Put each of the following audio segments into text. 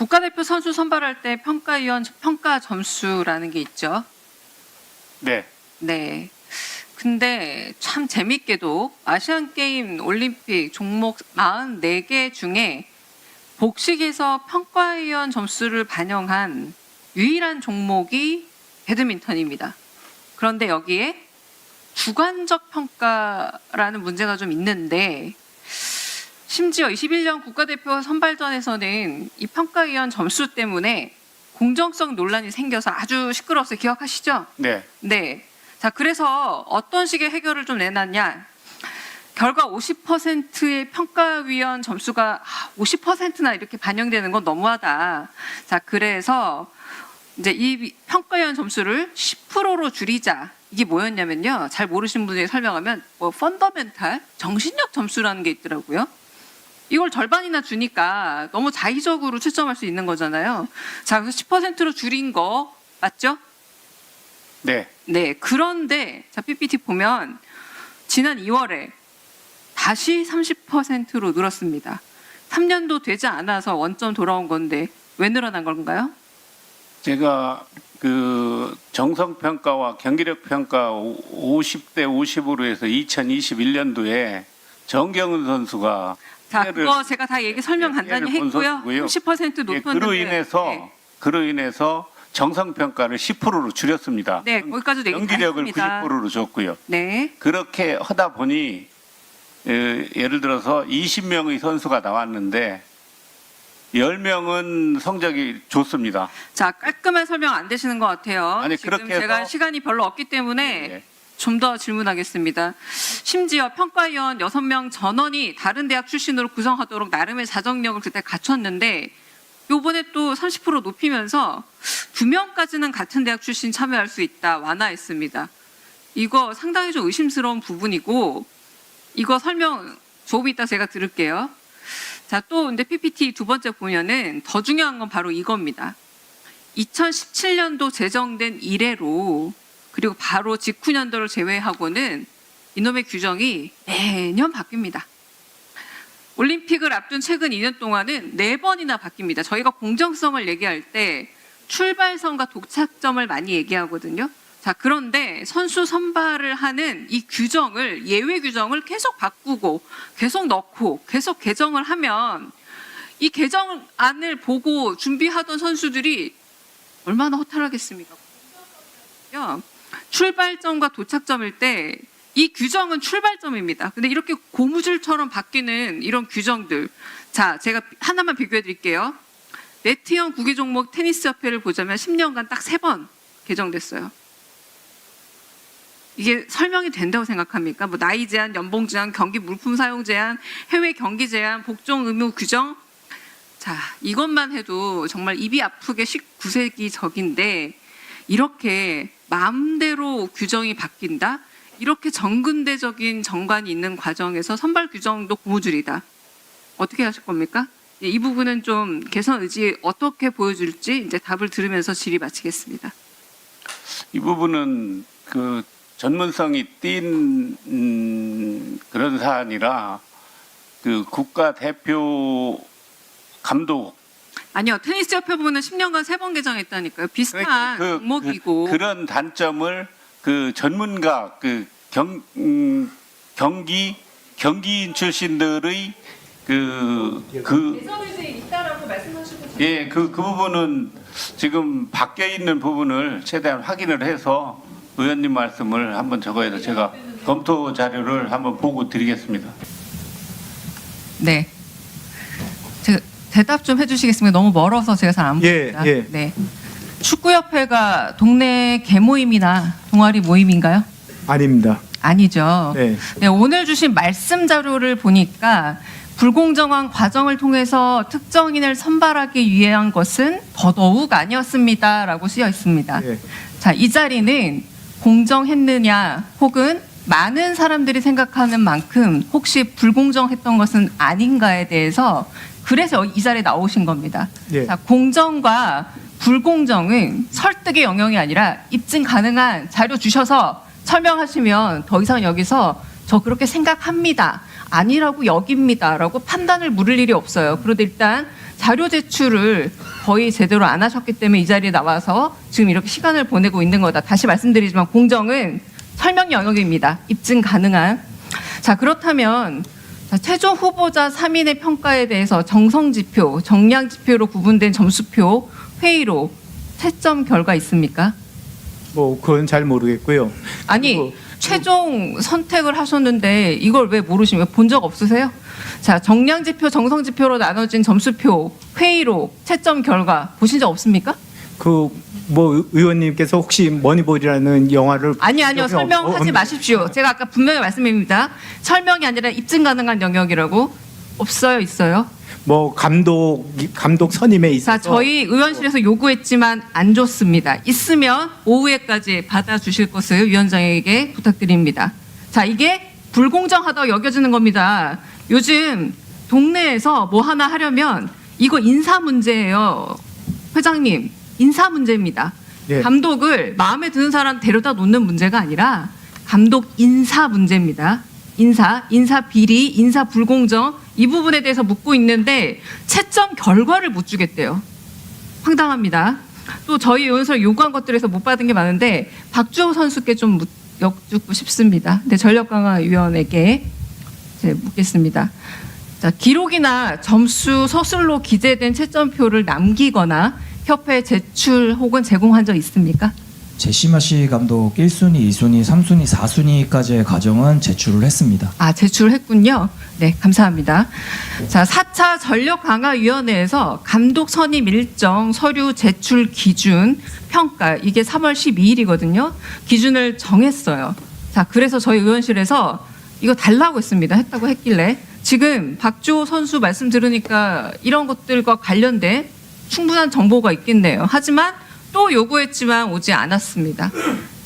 국가대표 선수 선발할 때 평가위원 평가 점수라는 게 있죠. 네. 네. 근데 참 재밌게도 아시안게임 올림픽 종목 44개 중에 복식에서 평가위원 점수를 반영한 유일한 종목이 배드민턴입니다. 그런데 여기에 주관적 평가라는 문제가 좀 있는데 심지어 21년 국가대표 선발전에서는 이 평가위원 점수 때문에 공정성 논란이 생겨서 아주 시끄러웠어요. 기억하시죠? 네. 네. 자, 그래서 어떤 식의 해결을 좀 내놨냐. 결과 50%의 평가위원 점수가 50%나 이렇게 반영되는 건 너무하다. 자, 그래서 이제 이 평가위원 점수를 10%로 줄이자. 이게 뭐였냐면요. 잘 모르시는 분들이 설명하면 펀더멘탈, 정신력 점수라는 게 있더라고요. 이걸 절반이나 주니까 너무 자의적으로 채점할 수 있는 거잖아요. 자, 그래서 10%로 줄인 거 맞죠? 네. 네. 그런데 자, PPT 보면 지난 2월에 다시 30%로 늘었습니다. 3년도 되지 않아서 원점 돌아온 건데 왜 늘어난 건가요? 제가 그 정성평가와 경기력평가 50대 50으로 해서 2021년도에 정경은 선수가 자, 그거 제가 다 얘기 설명 간단히 했고요. 30% 높였는데 그로 인해서 정성평가를 10%로 줄였습니다. 네, 거기까지도 얘기 다 경기력을 했습니다. 90%로 줬고요. 네. 그렇게 하다 보니 예를 들어서 20명의 선수가 나왔는데 10명은 성적이 좋습니다. 자, 깔끔한 설명 안 되시는 것 같아요. 아니, 지금 그렇게 해서- 제가 시간이 별로 없기 때문에 네. 좀 더 질문하겠습니다. 심지어 평가위원 6명 전원이 다른 대학 출신으로 구성하도록 나름의 자정력을 그때 갖췄는데 요번에 또 30% 높이면서 2명까지는 같은 대학 출신 참여할 수 있다 완화했습니다. 이거 상당히 좀 의심스러운 부분이고 이거 설명 조금 이따 제가 들을게요. 자, 또 근데 PPT 두 번째 보면은 더 중요한 건 바로 이겁니다. 2017년도 제정된 이래로 그리고 바로 직후년도를 제외하고는 이놈의 규정이 매년 바뀝니다. 올림픽을 앞둔 최근 2년 동안은 4번이나 바뀝니다. 저희가 공정성을 얘기할 때 출발선과 도착점을 많이 얘기하거든요. 자, 그런데 선수 선발을 하는 이 규정을, 예외 규정을 계속 바꾸고 계속 넣고 계속 개정을 하면 이 개정안을 보고 준비하던 선수들이 얼마나 허탈하겠습니까? 출발점과 도착점일 때 이 규정은 출발점입니다. 근데 이렇게 고무줄처럼 바뀌는 이런 규정들. 자, 제가 하나만 비교해 드릴게요. 네트형 구기 종목 테니스 협회를 보자면 10년간 딱 3번 개정됐어요. 이게 설명이 된다고 생각합니까? 뭐 나이 제한, 연봉 제한, 경기 물품 사용 제한, 해외 경기 제한, 복종 의무 규정. 자, 이것만 해도 정말 입이 아프게 19세기적인데 이렇게 마음대로 규정이 바뀐다? 이렇게 정근대적인 정관이 있는 과정에서 선발 규정도 고무줄이다. 어떻게 하실 겁니까? 이 부분은 좀 개선 의지 어떻게 보여줄지 이제 답을 들으면서 질의 마치겠습니다. 이 부분은 그 전문성이 띈 그런 사안이라 그 국가대표 감독 아니요. 테니스 협회 부분은 10년간 3번 개정했다니까요. 비슷한 종목이고. 그런 단점을 그 전문가 그 경기인 출신들의 개선 의지 있다라고 말씀하시고 예, 그 부분은 지금 바뀌어 있는 부분을 최대한 확인을 해서 의원님 말씀을 한번 적어서 제가 검토 자료를 한번 보고 드리겠습니다. 네. 제가 대답 좀 해주시겠습니까? 너무 멀어서 제가 잘 안 보입니다. 예. 네. 축구협회가 동네 개모임이나 동아리 모임인가요? 아닙니다. 아니죠. 네. 네, 오늘 주신 말씀 자료를 보니까 불공정한 과정을 통해서 특정인을 선발하기 위한 것은 더더욱 아니었습니다라고 쓰여 있습니다. 예. 자, 이 자리는 공정했느냐 혹은 많은 사람들이 생각하는 만큼 혹시 불공정했던 것은 아닌가에 대해서 그래서 이 자리에 나오신 겁니다. 예. 자, 공정과 불공정은 설득의 영역이 아니라 입증 가능한 자료 주셔서 설명하시면 더 이상 여기서 저 그렇게 생각합니다. 아니라고 여깁니다라고 판단을 물을 일이 없어요. 그런데 일단 자료 제출을 거의 제대로 안 하셨기 때문에 이 자리에 나와서 지금 이렇게 시간을 보내고 있는 거다. 다시 말씀드리지만 공정은 설명 영역입니다. 입증 가능한. 자, 그렇다면 자, 최종 후보자 3인의 평가에 대해서 정성지표, 정량지표로 구분된 점수표 회의로 채점 결과 있습니까? 뭐 그건 잘 모르겠고요. 아니, 그리고 최종 선택을 하셨는데 이걸 왜 모르시면 본 적 없으세요? 자, 정량지표, 정성지표로 나눠진 점수표 회의로 채점 결과 보신 적 없습니까? 뭐 의원님께서 혹시 머니볼이라는 영화를 아니요, 여기 설명하지 마십시오. 제가 아까 분명히 말씀드립니다. 설명이 아니라 입증 가능한 영역이라고. 없어요, 있어요? 뭐 감독 선임에 있어서 자, 저희 의원실에서 요구했지만 안 줬습니다. 있으면 오후에까지 받아주실 것을 위원장에게 부탁드립니다. 자, 이게 불공정하다고 여겨지는 겁니다. 요즘 동네에서 뭐 하나 하려면 이거 인사 문제예요. 회장님, 인사 문제입니다. 네. 감독을 마음에 드는 사람 데려다 놓는 문제가 아니라 감독 인사 문제입니다. 인사 비리, 인사 불공정 이 부분에 대해서 묻고 있는데 채점 결과를 못 주겠대요. 황당합니다. 또 저희 의원실 요구한 것들에서 못 받은 게 많은데 박주호 선수께 좀 여쭙고 싶습니다. 네, 전력강화위원회께 묻겠습니다. 자, 기록이나 점수 서술로 기재된 채점표를 남기거나 협회에 제출 혹은 제공한 적 있습니까? 제시마시 감독 1순위, 2순위, 3순위, 4순위까지의 과정은 제출을 했습니다. 아, 제출했군요. 네, 감사합니다. 자, 4차 전력강화위원회에서 감독 선임 일정, 서류 제출 기준, 평가 이게 3월 12일이거든요. 기준을 정했어요. 자, 그래서 저희 의원실에서 이거 달라고 했습니다. 했다고 했길래 지금 박주호 선수 말씀 들으니까 이런 것들과 관련된 충분한 정보가 있겠네요. 하지만 또 요구했지만 오지 않았습니다.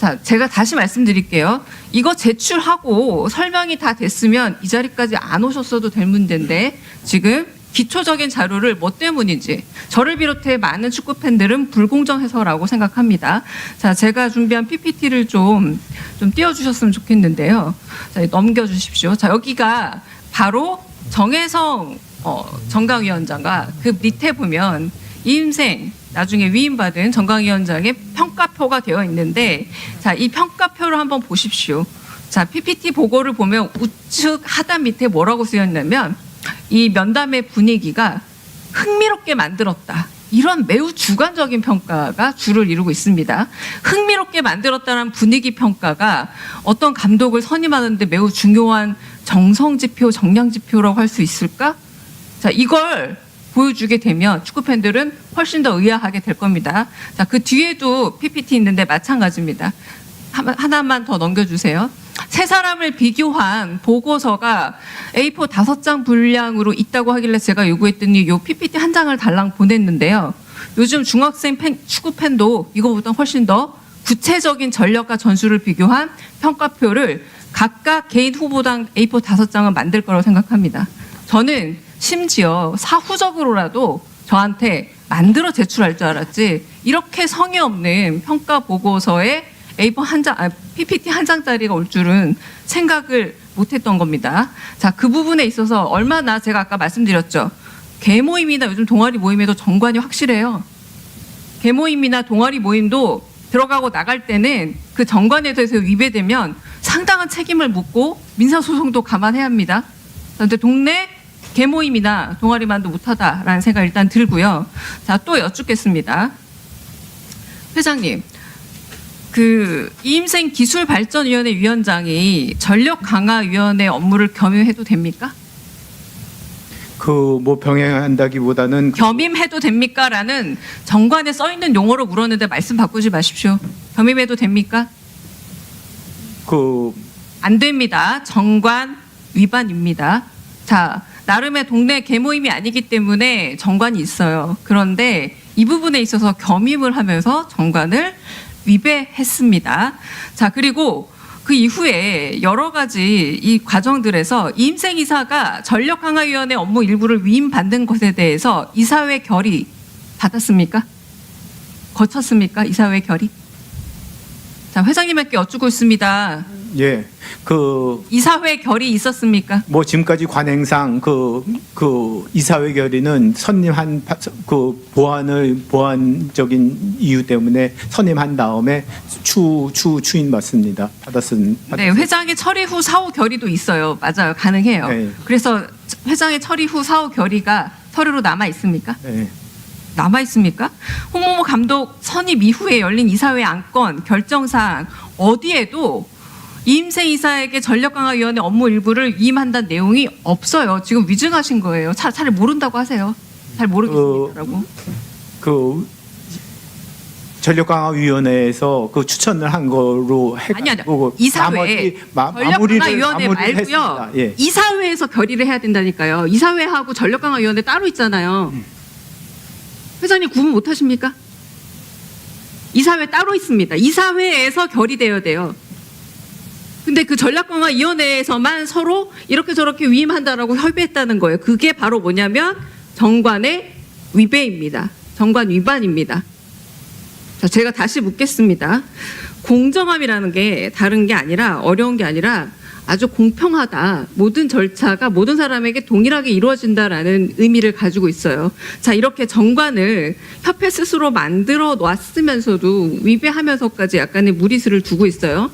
자, 제가 다시 말씀드릴게요. 이거 제출하고 설명이 다 됐으면 이 자리까지 안 오셨어도 될 문제인데 지금 기초적인 자료를 뭐 때문인지 저를 비롯해 많은 축구 팬들은 불공정해서라고 생각합니다. 자, 제가 준비한 PPT를 좀 띄워주셨으면 좋겠는데요. 자, 넘겨주십시오. 자, 여기가 바로 정혜성 정강위원장과 그 밑에 보면 이임생 나중에 위임받은 정강위원장의 평가표가 되어 있는데 자, 이 평가표를 한번 보십시오. 자, PPT 보고를 보면 우측 하단 밑에 뭐라고 쓰였냐면 이 면담의 분위기가 흥미롭게 만들었다. 이런 매우 주관적인 평가가 주를 이루고 있습니다. 흥미롭게 만들었다는 분위기 평가가 어떤 감독을 선임하는데 매우 중요한 정성지표, 정량지표라고 할 수 있을까? 자, 이걸 보여주게 되면 축구 팬들은 훨씬 더 의아하게 될 겁니다. 자, 그 뒤에도 PPT 있는데 마찬가지입니다. 하나만 더 넘겨주세요. 세 사람을 비교한 보고서가 A4 5장 분량으로 있다고 하길래 제가 요구했더니 요 PPT 한 장을 달랑 보냈는데요. 요즘 중학생 축구 팬도 이거보다 훨씬 더 구체적인 전력과 전술을 비교한 평가표를 각각 개인 후보당 A4 5장을 만들 거라고 생각합니다. 저는 심지어 사후적으로라도 저한테 만들어 제출할 줄 알았지 이렇게 성의 없는 평가 보고서에 A4 한 장, PPT 한 장짜리가 올 줄은 생각을 못했던 겁니다. 자, 그 부분에 있어서 얼마나 제가 아까 말씀드렸죠. 개모임이나 요즘 동아리 모임에도 정관이 확실해요. 개모임이나 동아리 모임도 들어가고 나갈 때는 그 정관에 대해서 위배되면 상당한 책임을 묻고 민사소송도 감안해야 합니다. 그런데 동네 개모임이나 동아리만도 못하다라는 생각이 일단 들고요. 자, 또 여쭙겠습니다. 회장님, 그 이임생 기술발전위원회 위원장이 전력강화위원회 업무를 겸임해도 됩니까? 뭐 병행한다기보다는 겸임해도 됩니까?라는 정관에 써 있는 용어로 물었는데 말씀 바꾸지 마십시오. 겸임해도 됩니까? 안 됩니다. 정관 위반입니다. 자, 나름의 동네 개모임이 아니기 때문에 정관이 있어요. 그런데 이 부분에 있어서 겸임을 하면서 정관을 위배했습니다. 자, 그리고 그 이후에 여러 가지 이 과정들에서 이임생 이사가 전력강화위원회 업무 일부를 위임받는 것에 대해서 이사회 결의 받았습니까? 거쳤습니까? 이사회 결의? 자, 회장님께 여쭙고 있습니다. 예, 그 이사회 결의 있었습니까? 뭐 지금까지 관행상 그 이사회 결의는 선임한 그 보안적인 이유 때문에 선임한 다음에 추인 받습니다. 네, 회장의 처리 후 사후 결의도 있어요. 맞아요. 가능해요. 네. 그래서 회장의 처리 후 사후 결의가 서류로 남아 있습니까? 네. 남아 있습니까? 홍모모 감독 선임 이후에 열린 이사회 안건 결정사항 어디에도 이임새 이사에게 전력강화위원회 업무 일부를 위임한다는 내용이 없어요. 지금 위증하신 거예요. 잘 모른다고 하세요. 잘 모르겠습니다라고. 그 전력강화위원회에서 그 추천을 한 거로 아니 해가지고 이사회 전력강화위원회 말고요. 했습니다. 예. 이사회에서 결의를 해야 된다니까요. 이사회하고 전력강화위원회 따로 있잖아요. 회장님 구분 못 하십니까? 이사회 따로 있습니다. 이사회에서 결의되어야 돼요. 근데 그 전략강화위원회에서만 서로 이렇게 저렇게 위임한다라고 협의했다는 거예요. 그게 바로 뭐냐면 정관의 위배입니다. 정관 위반입니다. 자, 제가 다시 묻겠습니다. 공정함이라는 게 다른 게 아니라 어려운 게 아니라 아주 공평하다. 모든 절차가 모든 사람에게 동일하게 이루어진다라는 의미를 가지고 있어요. 자, 이렇게 정관을 협회 스스로 만들어 놨으면서도 위배하면서까지 약간의 무리수를 두고 있어요.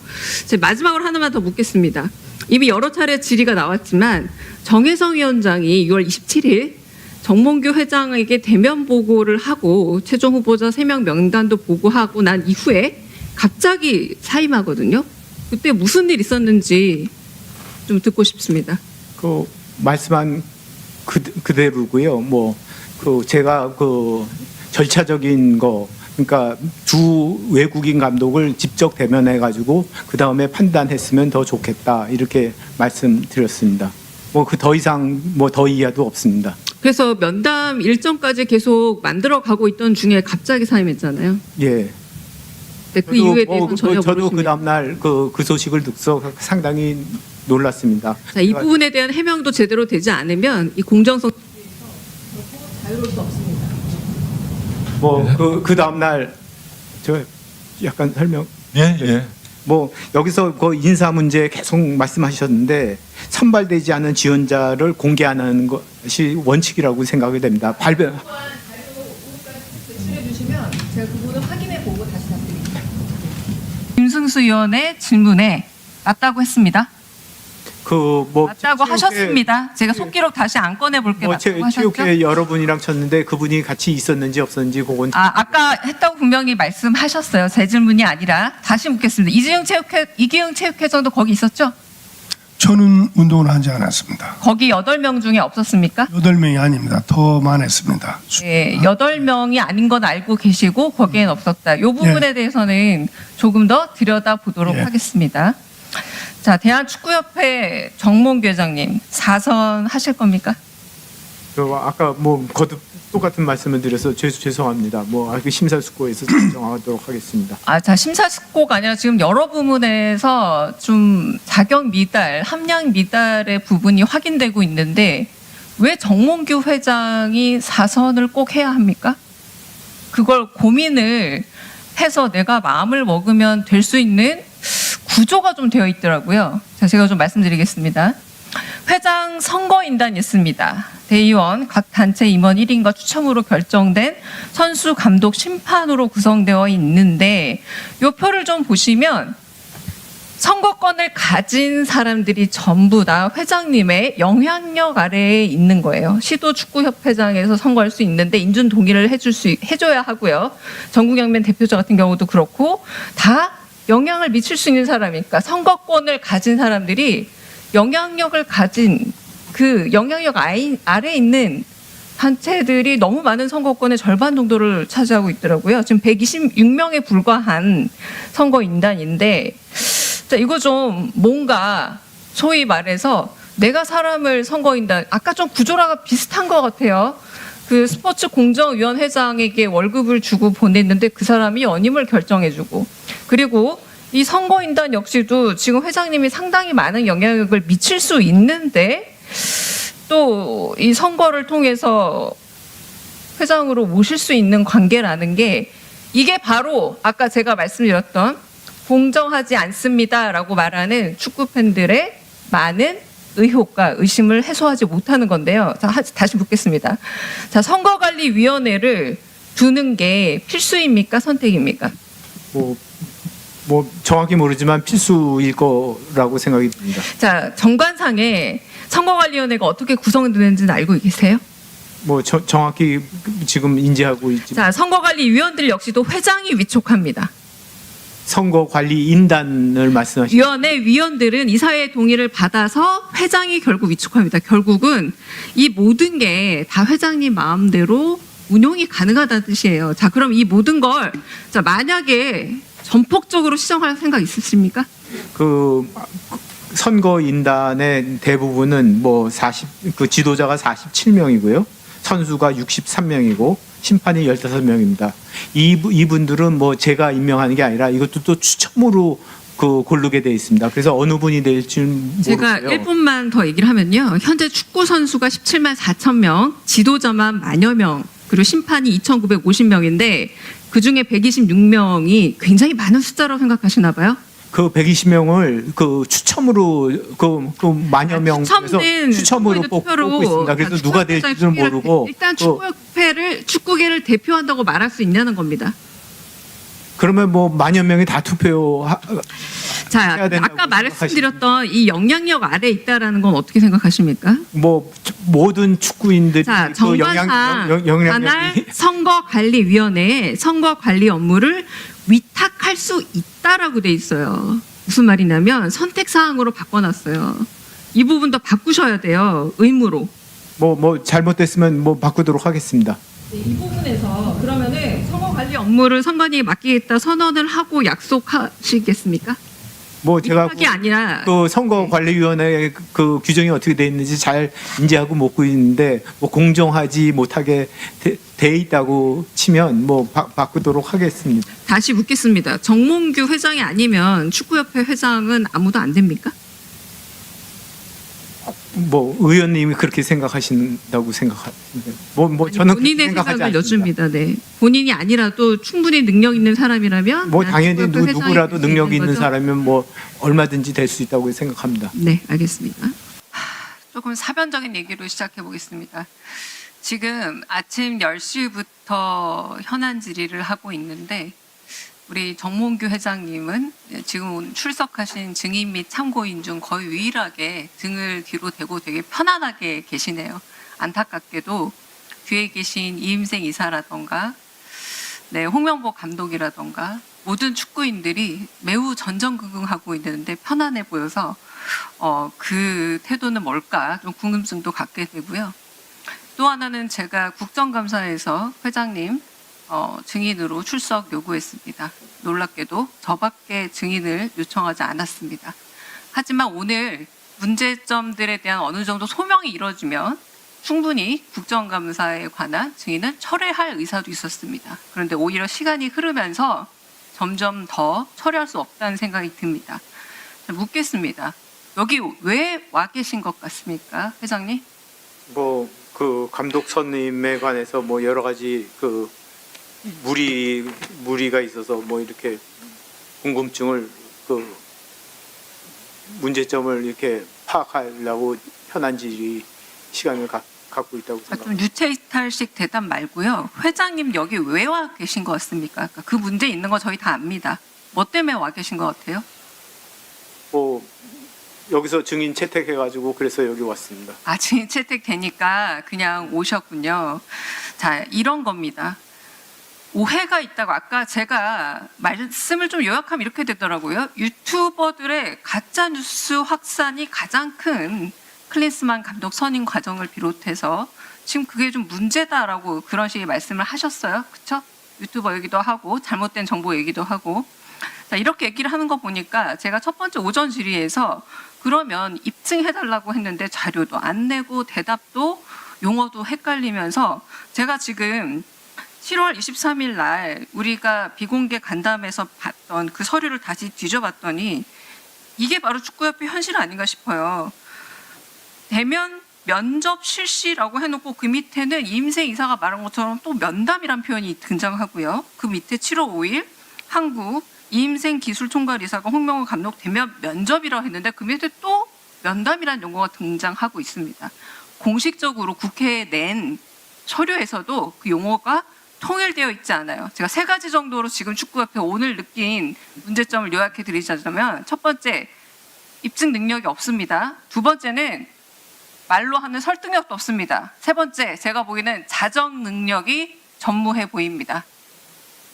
자, 마지막으로 하나만 더 묻겠습니다. 이미 여러 차례 질의가 나왔지만 정혜성 위원장이 6월 27일 정몽규 회장에게 대면 보고를 하고 최종 후보자 3명 명단도 보고하고 난 이후에 갑자기 사임하거든요. 그때 무슨 일 있었는지 좀 듣고 싶습니다. 그 말씀한 그대로고요. 뭐 그 제가 그 절차적인 거 그러니까 주 외국인 감독을 직접 대면해 가지고 그 다음에 판단했으면 더 좋겠다 이렇게 말씀드렸습니다. 뭐 그 더 이상 뭐 더 이하도 없습니다. 그래서 면담 일정까지 계속 만들어 가고 있던 중에 갑자기 사임했잖아요. 예. 네, 그 이유에 대해서는 전혀 저도 그 모르십니다. 다음 날그 소식을 듣고 상당히 놀랐습니다. 자, 이 부분에 대한 해명도 제대로 되지 않으면 이 공정성 자유로울 수 없습니다. 뭐 그 다음 날 저 약간 설명. 예. 뭐 여기서 그 인사 문제 계속 말씀하셨는데 선발되지 않은 지원자를 공개 안 하는 것이 원칙이라고 생각이 됩니다. 제출해 주시면 제가 그 부분을 확인해 보고 다시 답드릴게요. 김승수 의원의 질문에 맞다고 했습니다. 그뭐 맞다고 하셨습니다. 제가 속기록 다시 안 꺼내 볼게 뭐 맞다고 하셨죠? 체육회 여러분이랑 쳤는데 그분이 같이 있었는지 없었는지 그건 아까 했다고 분명히 말씀하셨어요. 제 질문이 아니라 다시 묻겠습니다. 이기흥 체육회장도 거기 있었죠? 저는 운동을 하지 않았습니다. 거기 8명 중에 없었습니까? 8명이 아닙니다. 더 많았습니다. 네, 8명이 아닌 건 알고 계시고 거기엔 없었다. 이 부분에 대해서는 조금 더 들여다보도록 예. 하겠습니다. 자, 대한축구협회 정몽규 회장님 4선 하실 겁니까? 저 아까 뭐 거듭 똑같은 말씀을 드려서 죄송합니다. 뭐 심사숙고해서 정하도록 하겠습니다. 자, 심사숙고가 아니라 지금 여러 부문에서 좀 자격 미달, 함량 미달의 부분이 확인되고 있는데 왜 정몽규 회장이 4선을 꼭 해야 합니까? 그걸 고민을 해서 내가 마음을 먹으면 될 수 있는 구조가 좀 되어 있더라고요. 자, 제가 좀 말씀드리겠습니다. 회장 선거인단이 있습니다. 대의원, 각 단체 임원 1인과 추첨으로 결정된 선수, 감독, 심판으로 구성되어 있는데 이 표를 좀 보시면 선거권을 가진 사람들이 전부 다 회장님의 영향력 아래에 있는 거예요. 시도축구협회장에서 선거할 수 있는데 인준 동의를 해줘야 하고요. 전국연맹 대표자 같은 경우도 그렇고 다 영향을 미칠 수 있는 사람이니까 선거권을 가진 사람들이 영향력을 가진 그 영향력 아래에 있는 단체들이 너무 많은 선거권의 절반 정도를 차지하고 있더라고요. 지금 126명에 불과한 선거인단인데 자, 이거 좀 뭔가 소위 말해서 내가 사람을 선거인단 아까 좀 구조라가 비슷한 것 같아요. 그 스포츠 공정위원 회장에게 월급을 주고 보냈는데 그 사람이 연임을 결정해주고 그리고 이 선거인단 역시도 지금 회장님이 상당히 많은 영향력을 미칠 수 있는데 또 이 선거를 통해서 회장으로 모실 수 있는 관계라는 게 이게 바로 아까 제가 말씀드렸던 공정하지 않습니다라고 말하는 축구 팬들의 많은 의혹과 의심을 해소하지 못하는 건데요. 자, 다시 묻겠습니다. 자, 선거관리위원회를 두는 게 필수입니까? 선택입니까? 뭐 정확히 모르지만 필수일 거라고 생각이 듭니다. 자, 정관상에 선거관리위원회가 어떻게 구성되는지는 알고 계세요? 뭐 정확히 지금 인지하고 있지. 자, 선거관리위원들 역시도 회장이 위촉합니다. 선거관리인단을 말씀하시죠. 위원회 위원들은 이사회의 동의를 받아서 회장이 결국 위촉합니다. 결국은 이 모든 게 다 회장님 마음대로 운용이 가능하다는 뜻이에요. 자, 그럼 이 모든 걸 자, 만약에 전폭적으로 시정할 생각 있으십니까? 그 선거인단의 대부분은 그 지도자가 47명이고요. 선수가 63명이고 심판이 15명입니다. 이분들은 제가 임명하는 게 아니라 이것도 또 추첨으로 고르게 돼 있습니다. 그래서 어느 분이 될지는 제가 모르고요. 1분만 더 얘기를 하면요. 현재 축구 선수가 17만 4천 명, 지도자만 만여 명, 그리고 심판이 2,950명인데 그 중에 126명이 굉장히 많은 숫자라고 생각하시나 봐요. 그 120명을 그 추첨으로 그 만여 명 중에서 추첨된 추첨으로 뽑고 있습니다. 그래서 누가 될지는 모르고 일단 축구계를 대표한다고 말할 수 있냐는 겁니다. 그러면 만여 명이 다 투표 자, 해야 된다고 아까 말씀드렸던 이 영향력 아래 있다라는 건 어떻게 생각하십니까? 모든 축구인들이 자, 그 정관상 영향력이 관할 선거관리위원회에 선거관리 업무를 위탁할 수 있다라고 돼 있어요. 무슨 말이냐면 선택사항으로 바꿔놨어요. 이 부분도 바꾸셔야 돼요. 의무로. 잘못됐으면 바꾸도록 하겠습니다. 네, 이 부분에서 그러면은 선거관리 업무를 선관위에 맡기겠다 선언을 하고 약속하시겠습니까? 제가 위탁이 아니라 그 선거관리위원회 그 규정이 어떻게 돼 있는지 잘 인지하고 먹고 있는데 공정하지 못하게 돼 있다고 치면 바꾸도록 하겠습니다. 다시 묻겠습니다. 정몽규 회장이 아니면 축구협회 회장은 아무도 안 됩니까? 의원님이 그렇게 생각하신다고 생각하는데 아니, 저는 본인의 생각하지 생각을 않습니다. 여쭙니다. 네. 본인이 아니라도 충분히 능력 있는 사람이라면 당연히 축구협회 회장이 누구라도 될수 능력 있는 있는 거죠? 사람이면 얼마든지 될 수 있다고 생각합니다. 네, 알겠습니다. 조금 사변적인 얘기로 시작해 보겠습니다. 지금 아침 10시부터 현안 질의를 하고 있는데 우리 정몽규 회장님은 지금 출석하신 증인 및 참고인 중 거의 유일하게 등을 뒤로 대고 되게 편안하게 계시네요. 안타깝게도 뒤에 계신 이임생 이사라던가 홍명보 감독이라던가 모든 축구인들이 매우 전전긍긍하고 있는데 편안해 보여서 그 태도는 뭘까 좀 궁금증도 갖게 되고요. 또 하나는 제가 국정감사에서 회장님 증인으로 출석 요구했습니다. 놀랍게도 저밖에 증인을 요청하지 않았습니다. 하지만 오늘 문제점들에 대한 어느 정도 소명이 이루어지면 충분히 국정감사에 관한 증인을 철회할 의사도 있었습니다. 그런데 오히려 시간이 흐르면서 점점 더 철회할 수 없다는 생각이 듭니다. 묻겠습니다. 여기 왜 와 계신 것 같습니까, 회장님? 그 감독 선임에 관해서 여러 가지 무리가 있어서 이렇게 궁금증을 문제점을 이렇게 파악하려고 현안 질의 시간을 갖고 있다고 생각합니다. 좀 유체이탈식 대답 말고요. 회장님 여기 왜 와 계신 것 같습니까? 그 문제 있는 거 저희 다 압니다. 뭐 때문에 와 계신 것 같아요? 여기서 증인 채택해가지고 그래서 여기 왔습니다. 증인 채택되니까 그냥 오셨군요. 자, 이런 겁니다. 오해가 있다고 아까 제가 말씀을 좀 요약하면 이렇게 되더라고요. 유튜버들의 가짜 뉴스 확산이 가장 큰 클린스만 감독 선임 과정을 비롯해서 지금 그게 좀 문제다라고 그런 식의 말씀을 하셨어요. 그렇죠? 유튜버 얘기도 하고 잘못된 정보 얘기도 하고. 자, 이렇게 얘기를 하는 거 보니까 제가 첫 번째 오전 질의에서 그러면 입증해달라고 했는데 자료도 안 내고 대답도 용어도 헷갈리면서 제가 지금 7월 23일 날 우리가 비공개 간담회에서 봤던 그 서류를 다시 뒤져봤더니 이게 바로 축구협회 현실 아닌가 싶어요. 대면 면접 실시라고 해놓고 그 밑에는 이임생 이사가 말한 것처럼 또 면담이란 표현이 등장하고요. 그 밑에 7월 5일 한국 이임생 기술총괄이사가 홍명호 감독 대면 면접이라고 했는데 그 밑에 또 면담이라는 용어가 등장하고 있습니다. 공식적으로 국회에 낸 서류에서도 그 용어가 통일되어 있지 않아요. 제가 세 가지 정도로 지금 축구협회 오늘 느낀 문제점을 요약해 드리자면, 첫 번째, 입증 능력이 없습니다. 두 번째는 말로 하는 설득력도 없습니다. 세 번째, 제가 보기에는 자정 능력이 전무해 보입니다.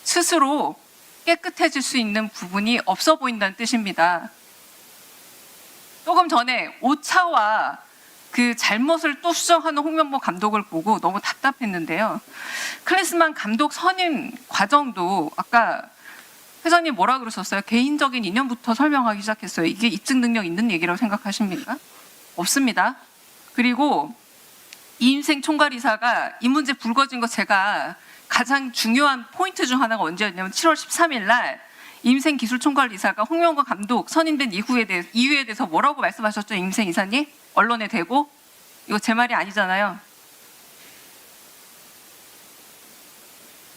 스스로 깨끗해질 수 있는 부분이 없어 보인다는 뜻입니다. 조금 전에 오차와 그 잘못을 또 수정하는 홍명보 감독을 보고 너무 답답했는데요. 클린스만 감독 선임 과정도 아까 회장님 뭐라 그러셨어요? 개인적인 인연부터 설명하기 시작했어요. 이게 입증 능력 있는 얘기라고 생각하십니까? 없습니다. 그리고 이임생 총괄이사가 이 문제 불거진 거 제가 가장 중요한 포인트 중 하나가 언제였냐면 7월 13일 날 이임생 기술총괄이사가 홍명보 감독 선임된 이유에 대해서 뭐라고 말씀하셨죠? 이임생 이사님? 언론에 대고? 이거 제 말이 아니잖아요.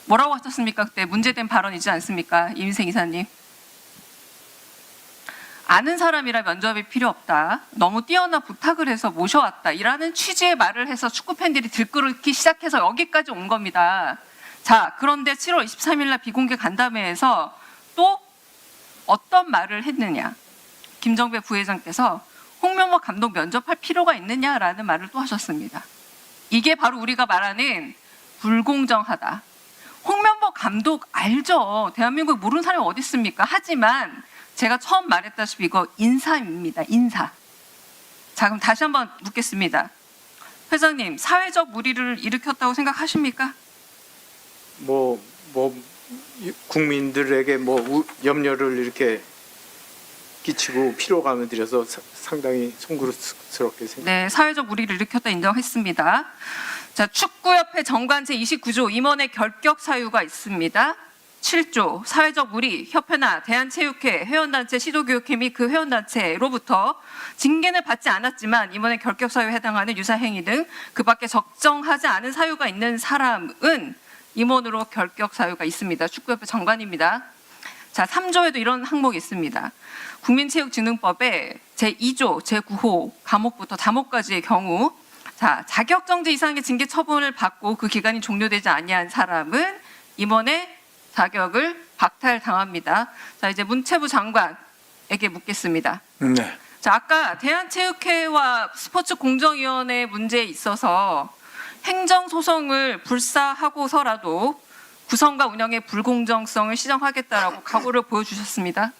뭐라고 하셨습니까? 그때 문제된 발언이지 않습니까? 이임생 이사님. 아는 사람이라 면접이 필요 없다. 너무 뛰어나 부탁을 해서 모셔왔다. 이라는 취지의 말을 해서 축구 팬들이 들끓기 시작해서 여기까지 온 겁니다. 자, 그런데 7월 23일 날 비공개 간담회에서 또 어떤 말을 했느냐. 김정배 부회장께서 홍명보 감독 면접할 필요가 있느냐라는 말을 또 하셨습니다. 이게 바로 우리가 말하는 불공정하다. 홍명보 감독 알죠. 대한민국에 모르는 사람이 어디 있습니까? 하지만 제가 처음 말했다시피 이거 인사입니다. 인사. 자, 그럼 다시 한번 묻겠습니다. 회장님, 사회적 물의를 일으켰다고 생각하십니까? 국민들에게 염려를 이렇게 끼치고 피로감을 들여서 상당히 송구스럽게 생각합니다. 네, 사회적 물의를 일으켰다 인정했습니다. 자, 축구협회 정관 제29조 임원의 결격 사유가 있습니다. 7조 사회적 물의, 협회나 대한체육회, 회원단체, 시도교육회 및 그 회원단체로부터 징계는 받지 않았지만 임원의 결격 사유에 해당하는 유사행위 등 그 밖에 적정하지 않은 사유가 있는 사람은 임원으로 결격 사유가 있습니다. 축구협회 정관입니다. 자, 3조에도 이런 항목이 있습니다. 국민체육진흥법에 제2조 제9호 과목부터 자목까지의 경우, 자, 자격정지 이상의 징계 처분을 받고 그 기간이 종료되지 아니한 사람은 임원의 자격을 박탈당합니다. 자, 이제 문체부 장관에게 묻겠습니다. 네. 자, 아까 대한체육회와 스포츠공정위원회 문제에 있어서 행정소송을 불사하고서라도 구성과 운영의 불공정성을 시정하겠다라고 각오를 보여주셨습니다.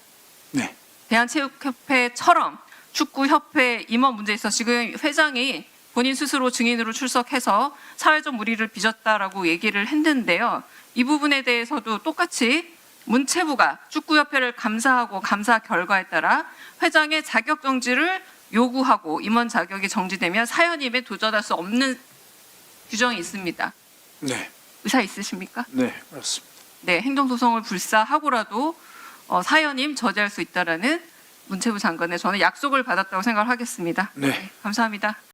네. 대한체육협회처럼 축구협회 임원 문제에 있어서 지금 회장이 본인 스스로 증인으로 출석해서 사회적 물의를 빚었다라고 얘기를 했는데요. 이 부분에 대해서도 똑같이 문체부가 축구협회를 감사하고 감사 결과에 따라 회장의 자격 정지를 요구하고 임원 자격이 정지되면 사연임에 도전할 수 없는 규정이 있습니다. 네. 의사 있으십니까? 네. 그렇습니다. 네, 행정소송을 불사하고라도 사연임 저지할 수 있다라는 문체부 장관의 저는 약속을 받았다고 생각을 하겠습니다. 네. 감사합니다.